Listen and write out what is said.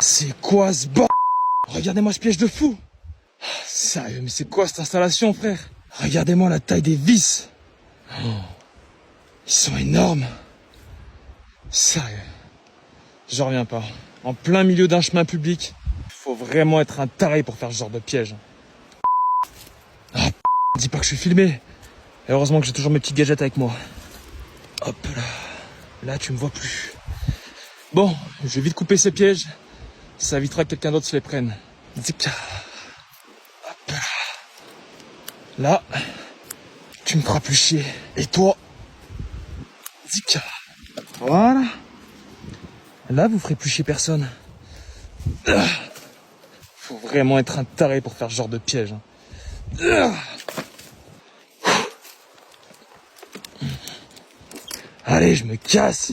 C'est quoi ce bord? Regardez-moi ce piège de fou. Sérieux, mais c'est quoi cette installation, frère? Regardez-moi la taille des vis. Oh, ils sont énormes. Sérieux. J'en reviens pas. En plein milieu d'un chemin public, faut vraiment être un taré pour faire ce genre de piège. Ah, dis pas que je suis filmé. Et heureusement que j'ai toujours mes petites gadgets avec moi. Hop là. Là, tu me vois plus. Bon, je vais vite couper ces pièges. Ça évitera que quelqu'un d'autre se les prenne. Zika. Hop là. Là, tu me feras plus chier. Et toi, Zika. Voilà. Là, vous ferez plus chier personne. Faut vraiment être un taré pour faire ce genre de piège. Allez, je me casse.